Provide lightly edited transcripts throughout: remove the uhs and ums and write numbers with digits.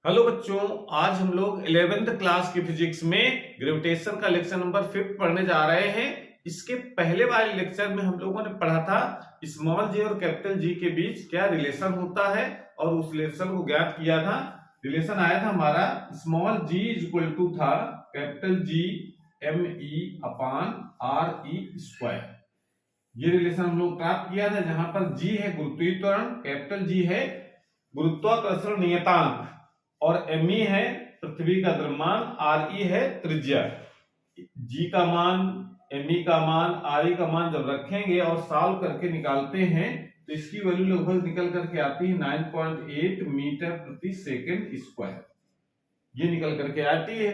Hello बच्चों, आज हम लोग 11th क्लास की फिजिक्स में ग्रेविटेशन का लेक्चर नंबर 5 पढ़ने जा रहे हैं। इसके पहले वाले लेक्चर में हम लोगों ने पढ़ा था स्मॉल जी और कैपिटल जी के बीच क्या रिलेशन होता है और उस रिलेशन को ज्ञात किया था। रिलेशन आया था हमारा small G is equal to था capital G M E upon R E square. ये रिलेशन हम लोग प्राप्त किया था, जहां पर जी है गुरुत्वीय त्वरण, कैपिटल जी है गुरुत्वाकर्षण नियतांक और एम ई है पृथ्वी का द्रव्यमान, आर ई है त्रिज्या। जी का मान, एम ई का मान, आर ई का मान जब रखेंगे और सॉल्व करके निकालते हैं तो इसकी वैल्यू लगभग निकल करके आती है 9.8 मीटर प्रति सेकंड स्क्वायर। ये निकल करके आती है।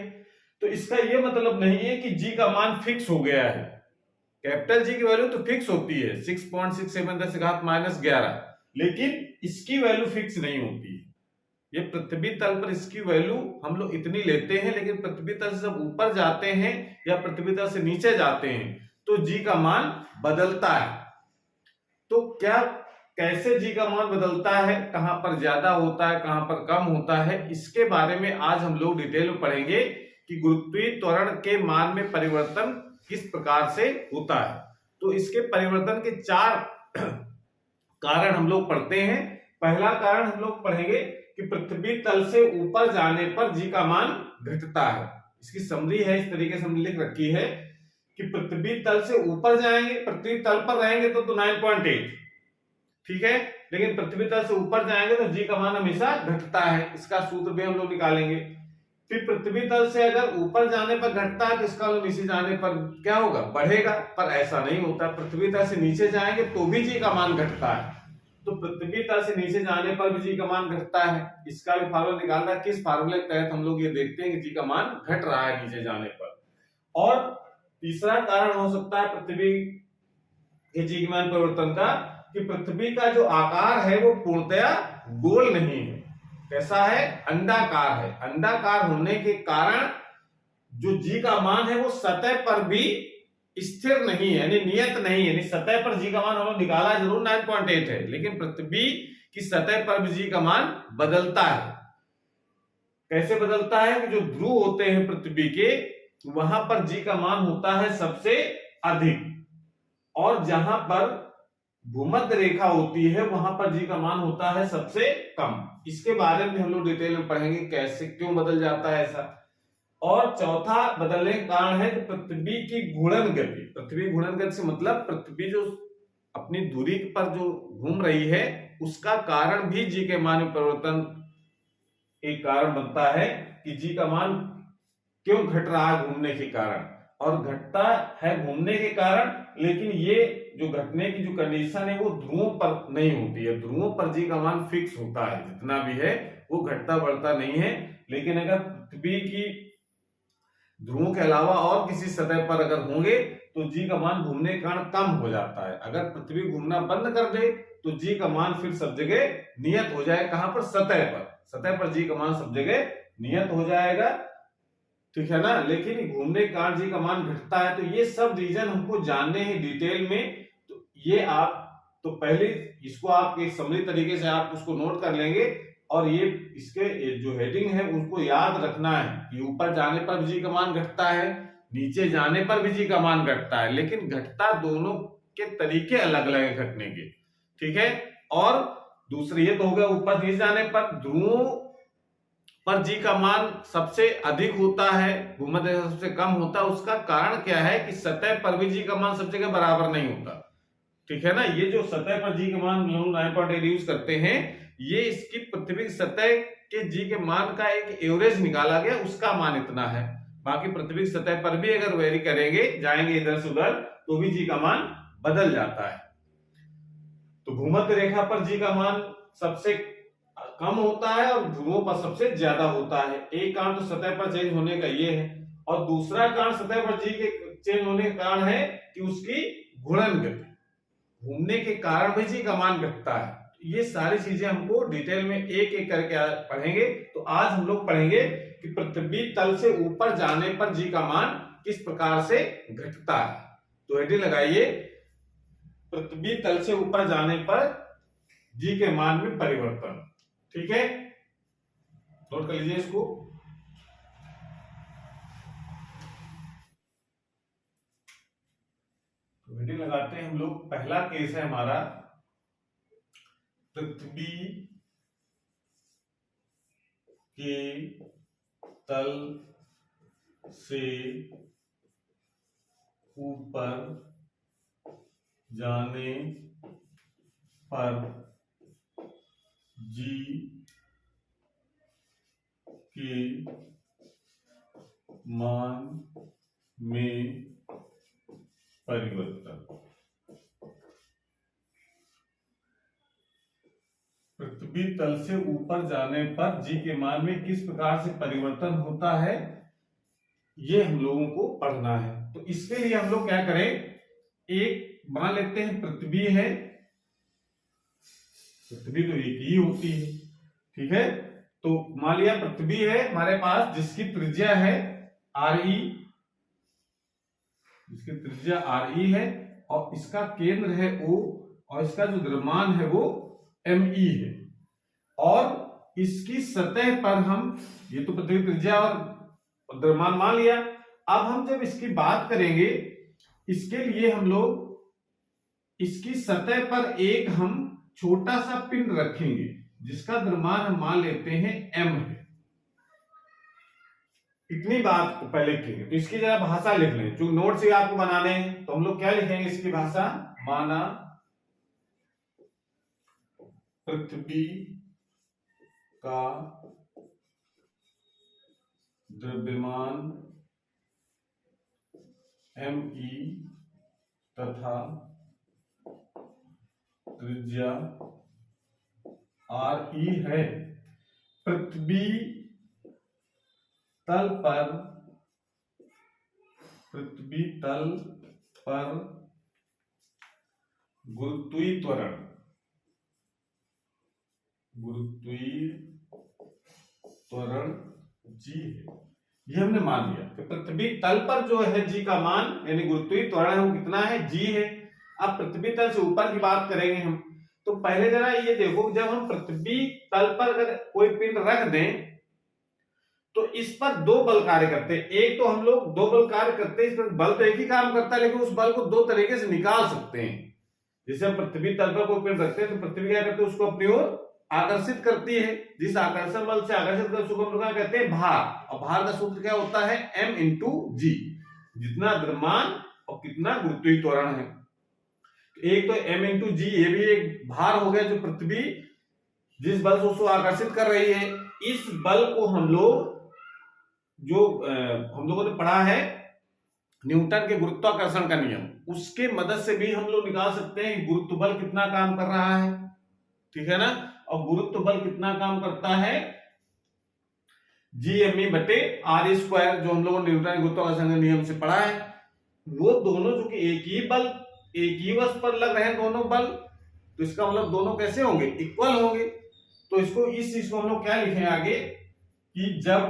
तो इसका ये मतलब नहीं है कि जी का मान फिक्स हो गया है। कैपिटल जी की वैल्यू तो फिक्स होती है 6.67 10 घात -11, लेकिन इसकी वैल्यू फिक्स नहीं होती है। ये पृथ्वी तल पर इसकी वैल्यू हम लोग इतनी लेते हैं, लेकिन पृथ्वी तल से जब ऊपर जाते हैं या पृथ्वी तल से नीचे जाते हैं तो जी का मान बदलता है। तो क्या कैसे जी का मान बदलता है, कहां पर ज्यादा होता है, कहां पर कम होता है, इसके बारे में आज हम लोग डिटेल में पढ़ेंगे कि गुरुत्वीय त्वरण के मान में परिवर्तन किस प्रकार से होता है। तो इसके परिवर्तन के 4 कारण हम लोग पढ़ते हैं। पहला कारण हम लोग पढ़ेंगे कि पृथ्वी तल से ऊपर जाने पर जी का मान घटता है। इसकी समरी है, इस तरीके से हमने लिख रखी है कि पृथ्वी तल से ऊपर जाएंगे, पृथ्वी तल पर रहेंगे तो 9.8, ठीक है, लेकिन पृथ्वी तल से ऊपर जाएंगे तो जी का मान हमेशा घटता है। इसका सूत्र भी हम लोग निकालेंगे। फिर पृथ्वी तल से अगर ऊपर जाने पर घटता है तो इसका नीचे जाने पर क्या होगा, बढ़ेगा। पर ऐसा नहीं होता, पृथ्वी तल से नीचे जाएंगे तो भी जी का मान घटता है। तो पृथ्वी तल से नीचे जाने पर भी जी का मान घटता है। इसका भी फार्मूला निकालना है, किस फार्मूले के तहत हम लोग ये देखते हैं कि जी का मान घट रहा है नीचे जाने पर। और तीसरा कारण हो सकता है पृथ्वी के जी के मान परिवर्तन का कि पृथ्वी का जो आकार है वो पूर्णतया गोल नहीं है। कैसा है, अंडाकार है। अंडाकार होने के कारण जो जी का मान है वो सतह पर भी स्थिर नहीं है, यानी नियत नहीं है। यानी सतह पर जी का मान हम लोग निकाला जरूर 9.8 है, लेकिन पृथ्वी की सतह पर भी जी का मान बदलता है। कैसे बदलता है कि जो ध्रुव होते हैं पृथ्वी के, वहां पर जी का मान होता है सबसे अधिक, और जहां पर भूमध्य रेखा होती है वहां पर जी का मान होता है सबसे कम। इसके बारे में हम लोग डिटेल में पढ़ेंगे कैसे, क्यों बदल जाता है ऐसा। और चौथा बदलने का कारण है कि पृथ्वी की घूर्णन गति। पृथ्वी घूर्णन गति से मतलब पृथ्वी जो अपनी दूरी पर जो घूम रही है उसका कारण भी जी के मान में परिवर्तन एक कारण बनता है कि जी का मान क्यों घट रहा है घूमने के कारण। और घटता है घूमने के कारण, लेकिन ये जो घटने की जो कंडीशन है वो ध्रुवों पर नहीं होती है। ध्रुवों पर जी का मान फिक्स होता है, जितना भी है वो घटता बढ़ता नहीं है। लेकिन अगर पृथ्वी की ध्रुवों के अलावा और किसी सतह पर अगर होंगे तो जी का मान घूमने के कारण कम हो जाता है। अगर पृथ्वी घूमना बंद कर दे तो जी का मान फिर सब जगह नियत हो जाए। कहां पर, सतह पर। सतह पर जी का मान सब जगह नियत हो जाएगा, ठीक है ना। लेकिन घूमने के कारण जी का मान घटता है। तो ये सब रीजन हमको जानने हैं डिटेल में। तो ये आप तो पहले इसको आप एक समरी तरीके से आप उसको नोट कर लेंगे, और ये इसके जो हेडिंग है उसको याद रखना है कि ऊपर जाने पर भी जी का मान घटता है, नीचे जाने पर भी जी का मान घटता है, लेकिन घटता दोनों के तरीके अलग अलग है घटने के, ठीक है। और दूसरी ये तो हो गया ऊपर नीचे जाने पर। ध्रुवों पर जी का मान सबसे अधिक होता है, भूमध्य रेखा सबसे कम होता है। उसका कारण क्या है कि सतह पर भी जी का मान सब जगह बराबर नहीं होता, ठीक है ना। ये जो सतह पर जी के मान 9.8 यूज करते हैं, ये इसकी पृथ्वी सतह के जी के मान का एक एवरेज निकाला गया, उसका मान इतना है। बाकी पृथ्वी सतह पर भी अगर वेरी करेंगे, जाएंगे इधर से उधर, तो भी जी का मान बदल जाता है। तो भूमध्य रेखा पर जी का मान सबसे कम होता है और ध्रुवों पर सबसे ज्यादा होता है। एक कारण तो सतह पर चेंज होने का ये है, और दूसरा कारण सतह पर जी के चेंज होने का कारण है कि उसकी घूर्णन गति, घूमने के कारण भी जी का मान घटता है। ये सारी चीजें हमको डिटेल में एक एक करके पढ़ेंगे। तो आज हम लोग पढ़ेंगे कि पृथ्वी तल से ऊपर जाने पर जी का मान किस प्रकार से घटता है। तो हेडिंग लगाइए, पृथ्वी तल से ऊपर जाने पर जी के मान में परिवर्तन, ठीक है। नोट कर लीजिए इसको। तो हेडिंग लगाते हैं हम लोग। पहला केस है हमारा पृथ्वी के तल से ऊपर जाने पर जी के मान में परिवर्तन। पृथ्वी तल से ऊपर जाने पर जी के मान में किस प्रकार से परिवर्तन होता है, ये हम लोगों को पढ़ना है। तो इसके लिए हम लोग क्या करें, एक मान लेते हैं पृथ्वी है, पृथ्वी तो एक ही होती है, ठीक है। तो मान लिया पृथ्वी है हमारे पास, जिसकी त्रिज्या है RE, जिसकी त्रिज्या RE है, और इसका केंद्र है O, और इसका जो द्रव्यमान है वो ME है। और इसकी सतह पर हम, ये तो पृथ्वी त्रिज्या और द्रव्यमान मान लिया। अब हम जब इसकी बात करेंगे, इसके लिए हम लोग इसकी सतह पर एक हम छोटा सा पिंड रखेंगे, जिसका द्रव्यमान हम मान लेते हैं M है। इतनी बात पहले लिखेंगे। तो इसकी जरा भाषा लिख लें, जो नोट से आपको बनाने हैं। तो हम लोग क्या लिखेंगे इसकी भाषा, माना पृथ्वी का द्रव्यमान ME तथा त्रिज्या RE है। पृथ्वी तल पर गुरुत्वीय त्वरण जी है, ये हमने मान लिया कि पृथ्वी तल पर जो है जी का मान यानी गुरुत्वीय त्वरण है वो कितना है, जी है। अब पृथ्वी तल से ऊपर की बात करेंगे हम। तो पहले जरा ये देखो, जब हम पृथ्वी तल पर अगर कोई पिंड रख दें तो इस पर दो बल कार्य करते हैं। एक तो हम लोग दो बल कार्य करते हैं, इस पर बल तो एक ही काम करता है, लेकिन उस बल को दो तरीके से निकाल सकते हैं। जैसे हम पृथ्वी तल पर कोई पिंड रखते हैं तो पृथ्वी क्या करते हैं, उसको अपनी ओर आकर्षित करती है। जिस आकर्षण बल से आकर्षित कर, उसको हम लोग क्या कहते हैं, भार। और भार का सूत्र क्या होता है, M × G, जितना द्रव्यमान और कितना गुरुत्वीय त्वरण है। एक तो M × G, ये भी एक भार हो गया जो पृथ्वी जिस बल से उसको आकर्षित कर रही है। इस बल को हम लोग हम लोगों ने पढ़ा है न्यूटन के गुरुत्वाकर्षण का नियम, उसके मदद से भी हम लोग निकाल सकते हैं गुरुत्व बल कितना काम कर रहा है, ठीक है ना। और गुरुत्व बल कितना काम करता है, Gme/r², जो हम लोगों ने न्यूटन के गुरुत्वाकर्षण के नियम से पढ़ा है। वो दोनों जो कि एक ही बल, एक ही वस्तु पर लग रहे हैं दोनों बल, तो इसका मतलब दोनों कैसे होंगे, इक्वल होंगे। तो इसको, इस चीज को हम लोग क्या लिखें आगे, कि जब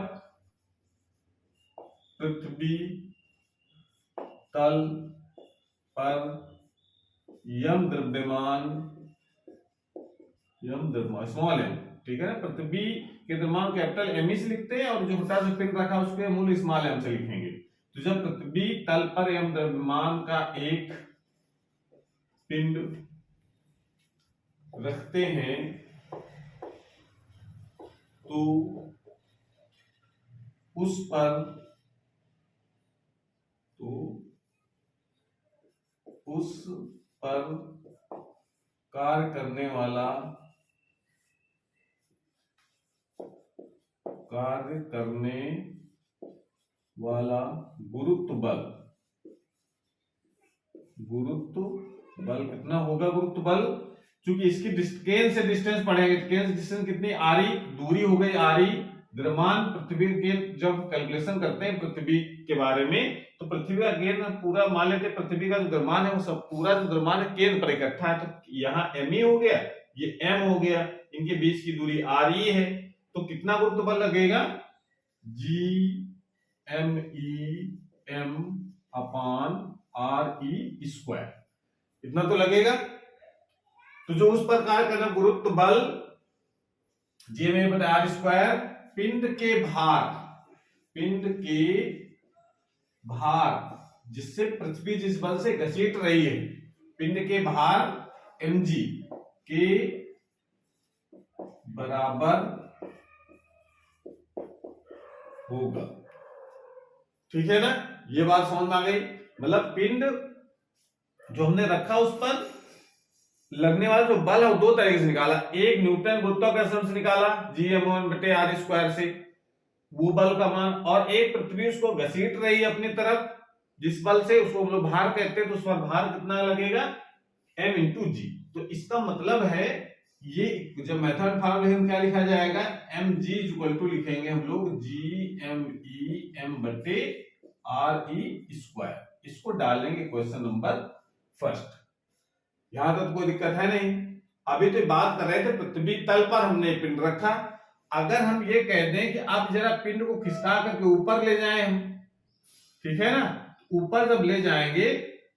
पृथ्वी तल पर यम द्रव्यमान स्मॉल m, ठीक है ना। पृथ्वी के द्रव्यमान कैपिटल M से लिखते हैं, और जो छोटा सा पिंड रखा है उसके मूल स्मॉल m से लिखेंगे। तो जब पृथ्वी तल पर यम द्रव्यमान का एक पिंड रखते हैं तो उस पर कार्य करने वाला गुरुत्व बल कितना होगा, गुरुत्व बल, क्योंकि इसकी केंद्र से डिस्टेंस पढ़ेंगे। केंद्र से डिस्टेंस कितनी, RE दूरी हो गई, RE द्रव्यमान पृथ्वी के, जब कैलकुलेशन करते हैं पृथ्वी के बारे में, तो पृथ्वी का केंद्र पूरा मान लेते हैं, पृथ्वी का जो द्रव्यमान है वो सब पूरा जो द्रव्यमान है केंद्र पर इकट्ठा है। तो यहाँ Me हो गया, ये M हो गया, इनके बीच की दूरी RE है। तो कितना गुरुत्व बल लगेगा, Gme/RE², इतना तो लगेगा। तो जो उस पर कार्य करना गुरुत्व बल Gme/R², पिंड के भार जिससे पृथ्वी जिस बल से घसीट रही है, पिंड के भार mg के बराबर होगा। ठीक है ना, ये बात समझ में आ गई। मतलब पिंड जो हमने रखा उस पर लगने वाला जो बल है वो दो तरीके से निकाला, एक न्यूटन गुरुत्वाकर्षण से निकाला Gm1/r² से वो बल का मान, और एक पृथ्वी उसको घसीट रही है अपनी तरफ जिस बल से, उसको हम लोग भार कहते हैं, तो उस पर भार कितना लगेगा m × g। तो इसका मतलब है ये जब मेथड फॉर्म लिखेंगे क्या लिखा जाएगा, mg = लिखेंगे हम लोग Gm/r²। इसको डालेंगे क्वेश्चन नंबर फर्स्ट। यहां तक कोई दिक्कत है नहीं। अभी तो बात कर रहे थे पृथ्वी तल पर हमने पिंड रखा, अगर हम ये कह दें कि आप जरा पिंड को खिसका करके ऊपर ले जाएं हम, ठीक है ना, ऊपर जब ले जाएंगे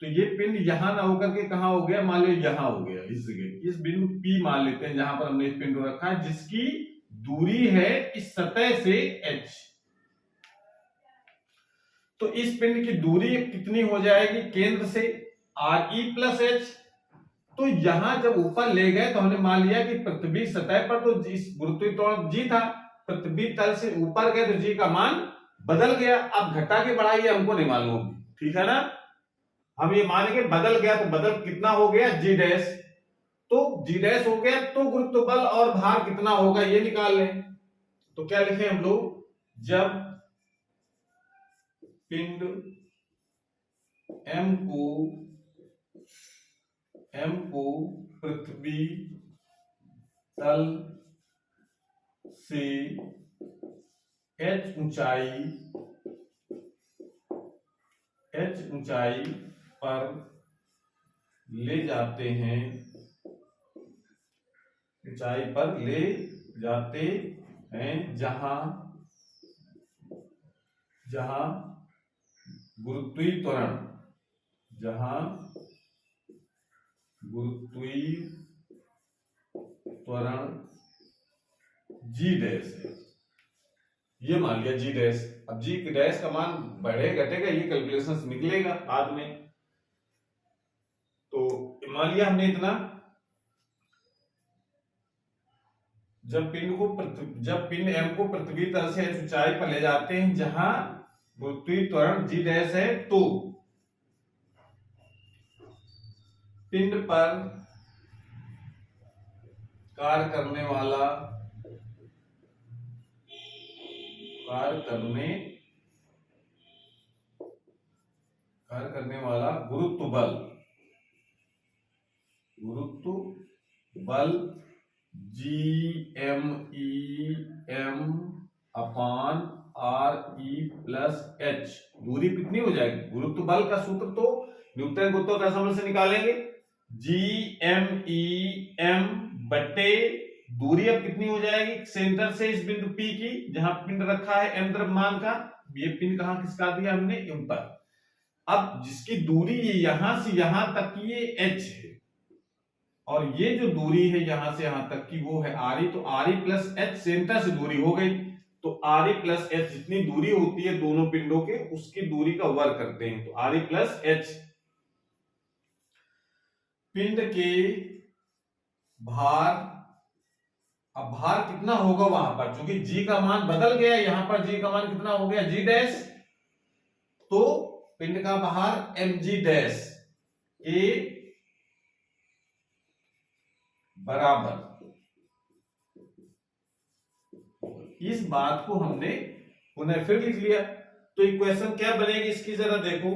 तो ये पिंड यहां ना होकर के कहां हो गया, मान लो यहां हो गया, इस जगह, इस बिंदु P मान लेते हैं जहां पर हमने इस पिंड को रखा है, जिसकी दूरी है इस सतह से h। तो इस पिंड की दूरी कितनी हो जाएगी केंद्र से, re + h। तो यहां जब ऊपर ले गए तो हमने मान लिया कि पृथ्वी सतह पर तो इस गुरुत्वाकर्षण g था, पृथ्वी तल से ऊपर गए तो g का मान बदल गया। अब घटा के बढ़ाइए हमको नहीं मालूम, ठीक है ना, हम ये मान के बदल गया, तो बदल कितना हो गया g', तो g' हो गया, तो गुरुत्व बल और भार कितना होगा ये निकाल लें। तो क्या लिखे हम लोग, जब पिंड m को पृथ्वी तल से h ऊंचाई पर ले जाते हैं, ऊंचाई पर ले जाते हैं जहां गुरुत्वीय त्वरण g' है, ये मान लिया g'। अब g' का मान बढ़े घटेगा ये कैलकुलेशन निकलेगा बाद में, तो मान लिया हमने इतना। जब पिंड m को पृथ्वी तल से ऊंचाई पर ले जाते हैं जहां गुरुत्वीय त्वरण g' है, तो पिंड पर कार्य करने वाला गुरुत्व बल Gem/re+h। दूरी कितनी हो जाएगी, गुरुत्व बल का सूत्र तो न्यूटन गुरुत्वाकर्षण से निकालेंगे, Gem बटे दूरी अब कितनी हो जाएगी सेंटर से इस बिंदु P की, जहां पिंड रखा है m द्रव्यमान का, ये पिंड कहां खिसका दिया हमने, ऊपर। अब जिसकी दूरी यहां से यहां तक की ये h है, और ये जो दूरी है यहां से यहां तक की वो है re, तो re+h सेंटर से दूरी हो गई, तो re+h जितनी दूरी होती है दोनों पिंडों के उसकी दूरी का वर्ग करते हैं, तो re+h। पिंड के भार, अब भार कितना होगा वहां पर, क्योंकि g का मान बदल गया, यहां पर g का मान कितना हो गया g', तो पिंड का भार mg' के बराबर। इस बात को हमने पुनः फिर लिख लिया, तो इक्वेशन क्या बनेगी इसकी जरा देखो।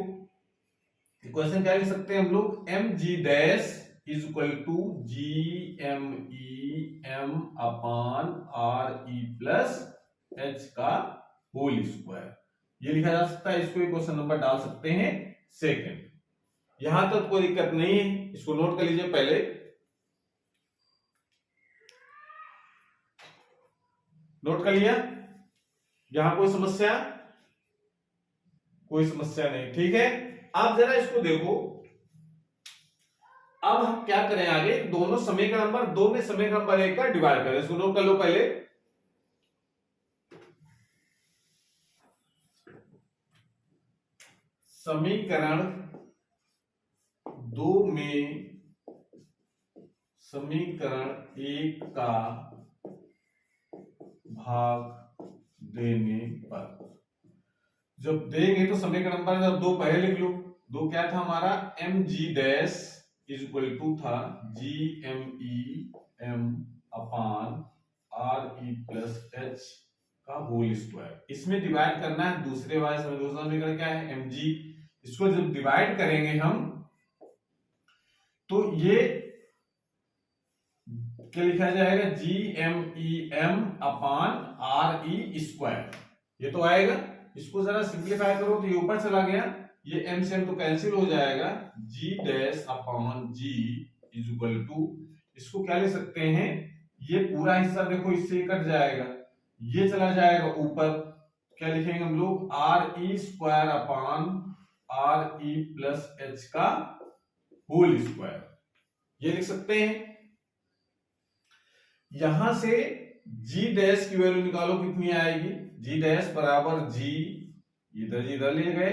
इक्वेशन क्या लिख सकते हैं हम लोग, mg' = Gem/re+h², ये लिखा जा सकता है। इसको इक्वेशन नंबर डाल सकते हैं सेकंड। यहां तक कोई दिक्कत नहीं है, इसको नोट कर लीजिए पहले। नोट कर लिया, यहां कोई समस्या नहीं, ठीक है। अब जरा इसको देखो, अब हम क्या करें आगे, दोनों समीकरण नंबर 2 में समीकरण नंबर 1 का डिवाइड करें, इसको नोट कर लो पहले। समीकरण 2 में समीकरण 1 का भाग देने पर, जब देंगे तो समीकरण नंबर जब 2 पहले लिख लो। 2 क्या था हमारा, M G dash is equal to था G M E M upon R E plus H का होल स्क्वायर। इसमें डिवाइड करना है दूसरे वाले में, दूसरा समीकरण क्या है एम जी, इसको जब डिवाइड करेंगे हम तो ये क्या लिखा जाएगा, जी M E M upon R E square, ये तो आएगा। इसको जरा सिंप्लीफाई करो तो ये ऊपर चला गया, ये एम से एम तो कैंसिल हो जाएगा, G dash upon G is equal to, इसको क्या ले सकते हैं, ये पूरा हिस्सा देखो इससे कट जाएगा, ये चला जाएगा ऊपर, क्या लिखेंगे हम लोग, are E square upon are E plus H का होल स्क्वायर, ये लिख सकते हैं। यहां से जी डैश की वैल्यू निकालो कितनी आएगी, जी डैश बराबर जी, इधर जी इधर ले गए,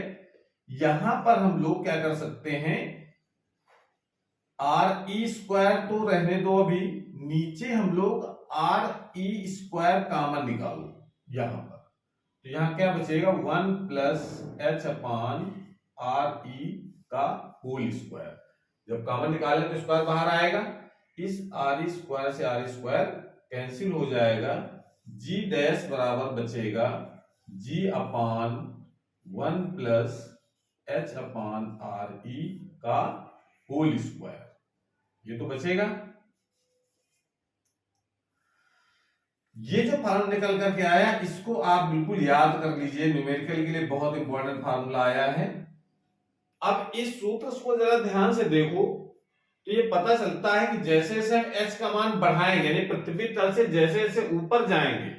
यहां पर हम लोग क्या कर सकते हैं, आर ई स्क्वायर तो रहने दो अभी, नीचे हम लोग आर ई स्क्वायर कॉमन निकालो यहां पर, तो यहां क्या बचेगा 1 प्लस एच अपान आर ई का होल स्क्वायर, जब कॉमन निकालें तो स्क्वायर बाहर आएगा, इस आर ई स्क्वायर से आर ई स्क्वायर कैंसिल हो जाएगा, जी डैश बराबर बचेगा जी अपान 1 प्लस एच अपान आर ई का होल स्क्वायर, ये तो बचेगा। ये जो फार्मूला निकल करके आया इसको आप बिल्कुल याद कर लीजिए, न्यूमेरिकल के लिए बहुत इंपॉर्टेंट फार्मूला आया है। अब इस सूत्र को जरा ध्यान से देखो तो ये पता चलता है कि जैसे जैसे हम h का मान बढ़ाएंगे, यानी पृथ्वी तल से जैसे जैसे ऊपर जाएंगे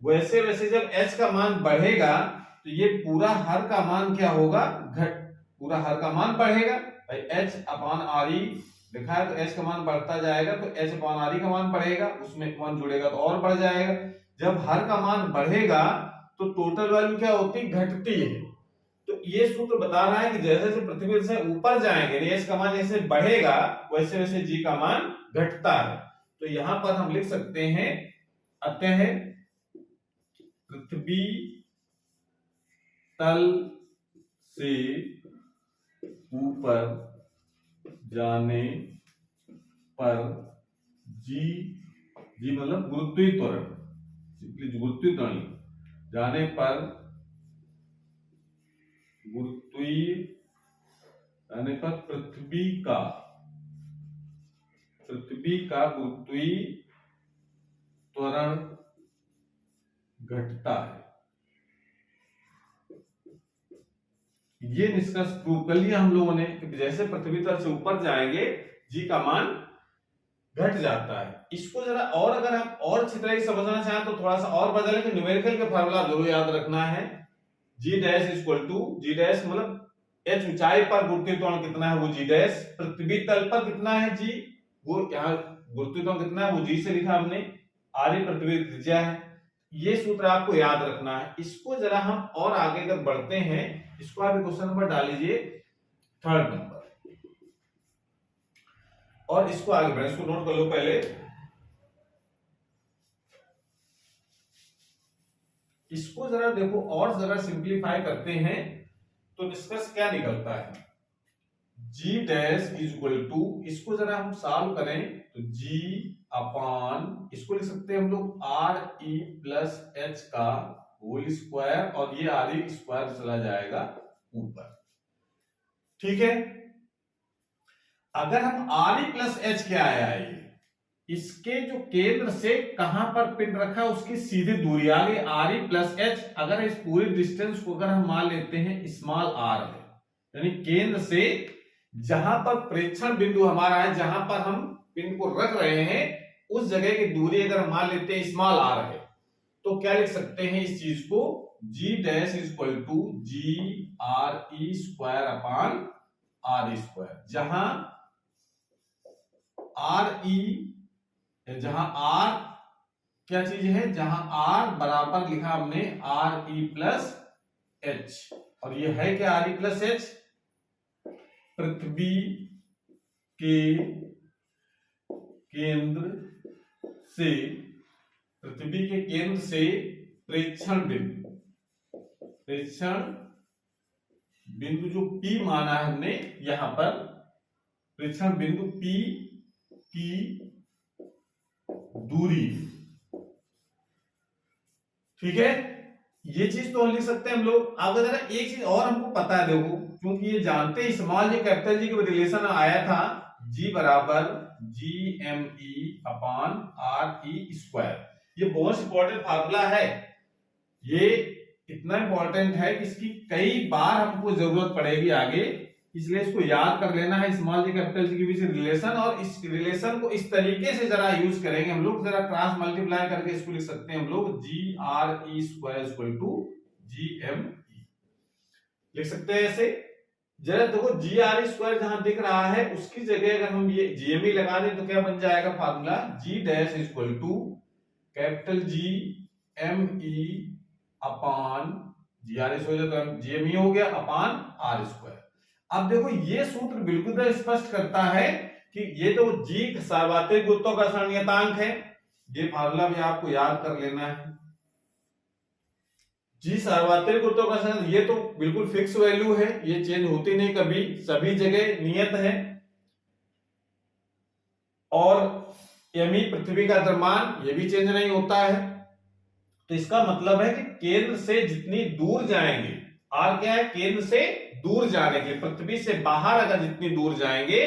वैसे वैसे जब h का मान बढ़ेगा तो ये पूरा हर का मान क्या होगा, पूरा हर का मान बढ़ेगा भाई, h अपान आर ई लिखा है तो h का मान बढ़ता जाएगा तो h अपान आर ई का मान बढ़ेगा, उसमें 1 जुड़ेगा तो और बढ़ जाएगा, जब हर का मान बढ़ेगा तो टोटल वैल्यू क्या होती, घटती है। तो ये सूत्र बता रहा है कि जैसे जैसे पृथ्वी से ऊपर जाएंगे एच का मान जैसे बढ़ेगा वैसे वैसे जी का मान घटता है। तो यहां पर हम लिख सकते हैं, अतः पृथ्वी तल से ऊपर जाने पर जी, जी मतलब गुरुत्वीय त्वरण, गुरुत्वीय त्वरण जाने पर गुरुत्वीय यानी पर पृथ्वी का गुरुत्वीय त्वरण घटता है, ये निष्कर्ष प्रूव कर लिया हम लोगों ने कि जैसे पृथ्वी तल से ऊपर जाएंगे जी का मान घट जाता है। इसको जरा और अगर आप और अच्छी तरह से समझना चाहें तो थोड़ा सा और बदलें कि न्यूमेरिकल के फार्मूला जरूर याद रखना है, G dash equal to, G dash मतलब एच ऊंचाई पर गुरुत्वीय त्वरण कितना है वो जी डैश, पृथ्वी तल पर कितना है जी, वो यहाँ गुरुत्वीय त्वरण कितना है वो जी से लिखा हमने, आर ई पृथ्वी त्रिज्या है, ये सूत्र आपको याद रखना है। इसको जरा हम और आगे अगर बढ़ते हैं, इसको आप क्वेश्चन नंबर डाल लीजिए 3rd नंबर, और इसको आगे बढ़े, इसको नोट कर लो पहले, इसको जरा देखो और जरा सिंप्लीफाई करते हैं तो निष्कर्ष क्या निकलता है, G dash is equal to, इसको जरा हम सॉल्व करें तो जी अपान, इसको लिख सकते हैं हम लोग आर ई प्लस एच का होल स्क्वायर, और ये आर ई स्क्वायर चला जाएगा ऊपर, ठीक है। अगर हम आर ई प्लस एच क्या आया है, इसके जो केंद्र से कहां पर पिन रखा उसकी सीधी दूरी आ गई आर ई प्लस एच, अगर इस पूरी डिस्टेंस को अगर हम मान लेते हैं स्मॉल आर है, यानी केंद्र से जहां पर प्रेक्षण बिंदु हमारा है, जहां पर हम पिन को रख रहे हैं उस जगह की दूरी अगर हम मान लेते हैं स्मॉल आर है, तो क्या लिख सकते हैं इस चीज को, G dash is equal to G R E square upon R square, जहां आर ई, जहां आर क्या चीज है, जहां आर बराबर लिखा हमने आर ई प्लस एच, और ये है क्या Re प्लस H, पृथ्वी के केंद्र से, पृथ्वी के केंद्र से प्रेक्षण बिंदु जो P माना है हमने यहां पर, प्रेक्षण बिंदु P की दूरी, ठीक है। ये चीज तो लिख सकते हैं हम लोग। अब जरा एक चीज और हमको पता है, देखो क्योंकि ये जानते हैं स्मॉल जी कैपिटल जी के रिलेशन आया था, G बराबर GME अपॉन RE स्क्वायर। ये बहुत इंपॉर्टेंट फार्मूला है, ये इतना इंपॉर्टेंट है कि इसकी कई बार हमको जरूरत पड़ेगी आगे, इसलिए इसको याद कर लेना है। स्मॉल जी कैपिटल जी के बीच रिलेशन, और इस रिलेशन को इस तरीके से जरा यूज करेंगे हम लोग, जरा क्रॉस मल्टीप्लाई करके इसको लिख सकते हैं हम लोग, GRE square equal to GME लिख सकते हैं ऐसे। जरा देखो GRE स्क्वायर जहां दिख रहा है उसकी जगह अगर हम ये GME लगा दें तो क्या बन जाएगा formula, G dash equal to capital GME upon GRE हो जाए तो GME हो गया अपॉन R स्क्वायर। अब देखो ये सूत्र बिल्कुल स्पष्ट करता है कि ये तो G सार्वत्रिक गुरुत्वाकर्षण नियतांक है, ये फार्मूला भी आपको याद कर लेना है। G सार्वत्रिक गुरुत्वाकर्षण, ये तो बिल्कुल फिक्स वैल्यू है, ये चेंज होती नहीं कभी, सभी जगह नियत है। और ME पृथ्वी का द्रव्यमान, ये भी चेंज नहीं होता है। तो इसका मतलब है कि केंद्र से जितनी दूर जाएंगे, R क्या है, केंद्र से दूर जाने के, पृथ्वी से बाहर अगर जितनी दूर जाएंगे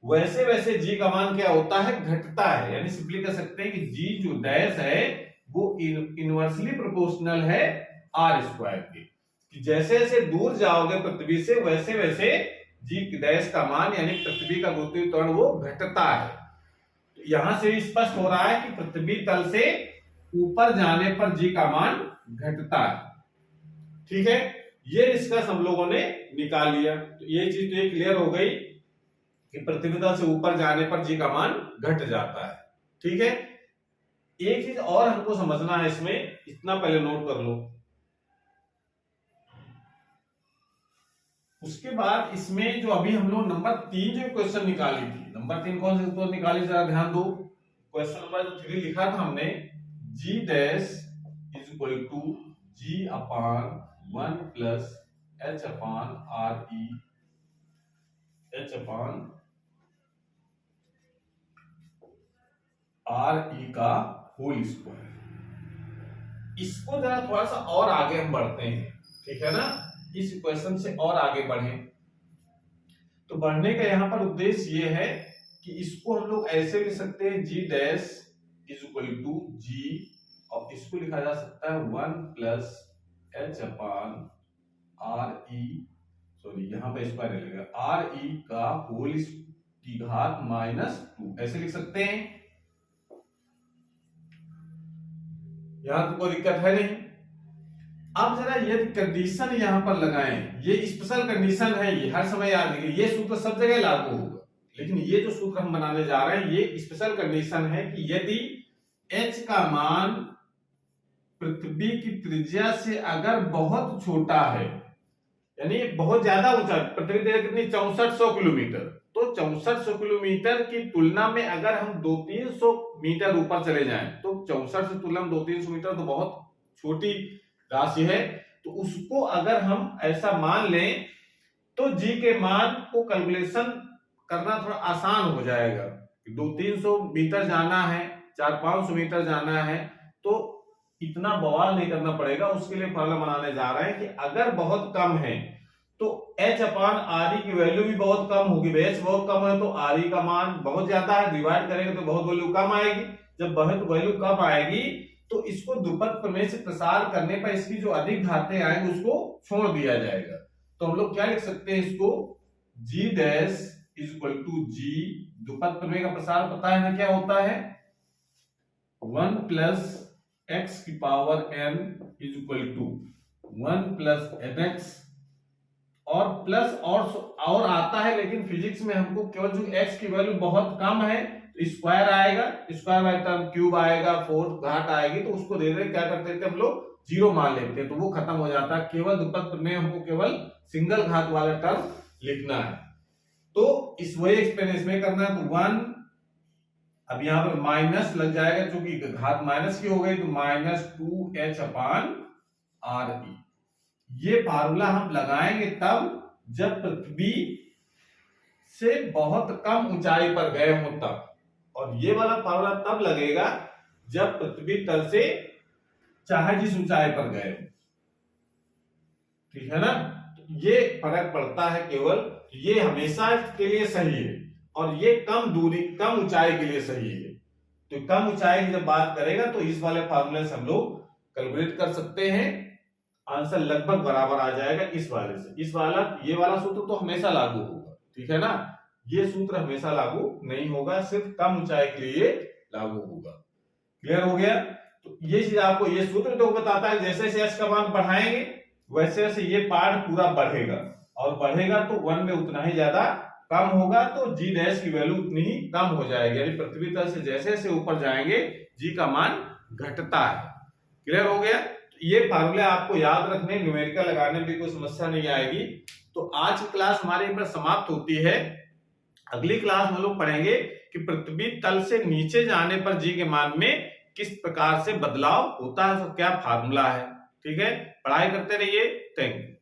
वैसे वैसे G का मान क्या होता है, घटता है। यानी सिंपली कह सकते हैं कि G जो डैश है वो इनवर्सली प्रोपोर्शनल है R स्क्वायर के, कि जैसे जैसे दूर जाओगे पृथ्वी से वैसे वैसे G डैश का मान यानी पृथ्वी का गुरुत्वीय त्वरण वो घटता है। तो यहां से स्पष्ट हो रहा है कि पृथ्वी तल से ऊपर जाने पर G का मान घटता है, ठीक है। ये निष्कर्ष हम लोगों ने निकाल लिया। तो ये चीज तो क्लियर हो गई कि पृथ्वी तल से ऊपर जाने पर G का मान घट जाता है, ठीक है। एक चीज और हमको समझना है इसमें, इतना पहले नोट कर लो। उसके बाद इसमें जो अभी हम लोग नंबर 3 जो क्वेश्चन निकाली थी, नंबर 3 कौन से तो निकाली, जरा ध्यान दो। क्वेश्चन नंबर 3 लिखा था हमने, G dash is equal to G upon 1 plus H upon RE, H upon RE का होल स्क्वायर। इसको जरा थोड़ा सा और आगे हम बढ़ते हैं, ठीक है ना, इस इक्वेशन से और आगे बढ़े। तो बढ़ने का यहां पर उद्देश्य ये है कि इसको हम लोग ऐसे लिख सकते हैं, G dash is equal to G, और इसको लिखा जा सकता है 1 plus H upon RE, sorry यहां पे स्क्वायर लगेगा, RE का होल की घात -2, ऐसे लिख सकते हैं। यहां तो कोई दिक्कत है नहीं। अब जरा यदि कंडीशन यहां पर लगाएं, ये स्पेशल कंडीशन है, ये हर समय याद रखिए, ये सूत्र सब जगह लागू होगा, लेकिन ये जो सूत्र हम बनाने जा रहे हैं ये स्पेशल कंडीशन है कि यदि H का मान पृथ्वी की त्रिज्या से अगर बहुत छोटा है, यानी बहुत ज्यादा ऊंचा, पृथ्वी की त्रिज्या कितनी, 6400 किलोमीटर, तो 6400 किलोमीटर की तुलना में अगर हम 200-300 मीटर ऊपर चले जाएं, तो 64 से तुलना में 200-300 मीटर तो बहुत छोटी राशि है। तो उसको अगर हम ऐसा मान लें तो G के मान को कैलकुलेशन करना थोड़ा आसान हो जाएगा। 200-300 मीटर जाना है, 400-500 मीटर जाना है, तो इतना बवाल नहीं करना पड़ेगा। उसके लिए फॉर्मूला बनाने जा रहे हैं कि अगर बहुत कम है तो H अपॉन RE की वैल्यू भी बहुत कम होगी। H बहुत कम है तो RE का मान बहुत ज्यादा है, डिवाइड करेंगे तो बहुत वैल्यू कम आएगी। जब बहुत वैल्यू कम आएगी तो इसको द्विपद प्रमेय से प्रसार करने पर इसकी जो अधिक घातें आएंगी उसको छोड़ दिया जाएगा। तो हम लोग क्या लिख सकते हैं इसको, G dash is equal to G, द्विपद प्रमेय का प्रसार पता है ना क्या होता है, 1 प्लस x की power n is equal to 1 plus nx, और प्लस और आता है, लेकिन फिजिक्स में हमको केवल जो x की वैल्यू बहुत कम है तो स्क्वायर आएगा, स्क्वायर बाय टर्म क्यूब आएगा, फोर्थ घात आएगी, तो उसको दे दे क्या करते थे हम लोग, जीरो मान लेते हैं, तो वो खत्म हो जाता है। केवल द्विपद में हमको केवल सिंगल घात वाला टर्म लिखना है। तो इस वही एक्सप्लेनेशन में करना है। तो 1, अब यहाँ पे माइनस लग जाएगा क्योंकि घात माइनस की हो गई, तो -2h अपान RE। ये फार्मूला हम लगाएंगे तब जब पृथ्वी से बहुत कम ऊंचाई पर गए हो तब, और ये वाला फार्मूला तब लगेगा जब पृथ्वी तल से चाहे जिस ऊंचाई पर गए हो, ठीक है ना। तो ये फर्क पड़ता है केवल, ये हमेशा के लिए सही है और ये कम दूरी कम ऊंचाई के लिए सही है। तो कम ऊंचाई की जब बात करेगा तो इस वाले फार्मूले से हम लोग कैलकुलेट कर सकते हैं, आंसर लगभग बराबर आ जाएगा इस वाले से। इस वाला ये वाला सूत्र तो हमेशा लागू होगा, ठीक है ना, ये सूत्र हमेशा लागू नहीं होगा, सिर्फ कम ऊंचाई के लिए लागू होगा। क्लियर हो गया। तो ये चीज आपको, ये सूत्र तो बताता है जैसे जैसे h का मान बढ़ाएंगे वैसे वैसे ये पार्ट पूरा बढ़ेगा, और बढ़ेगा तो 1 में उतना ही ज्यादा कम होगा, तो g डैश की वैल्यू उतनी ही कम हो जाएगी, यानी पृथ्वी तल से जैसे जैसे ऊपर जाएंगे g का मान घटता है। क्लियर हो गया। ये फार्मूले आपको याद रखने, न्यूमेरिकल लगाने में भी कोई समस्या नहीं आएगी। तो आज की क्लास हमारी पर समाप्त होती है। अगली क्लास में लोग पढ़ेंगे कि पृथ्वी तल से नीचे जाने पर जी के मान में किस प्रकार से बदलाव होता है, तो क्या फार्मूला है। ठीक है, पढ़ाई करते रहिए। Thank you.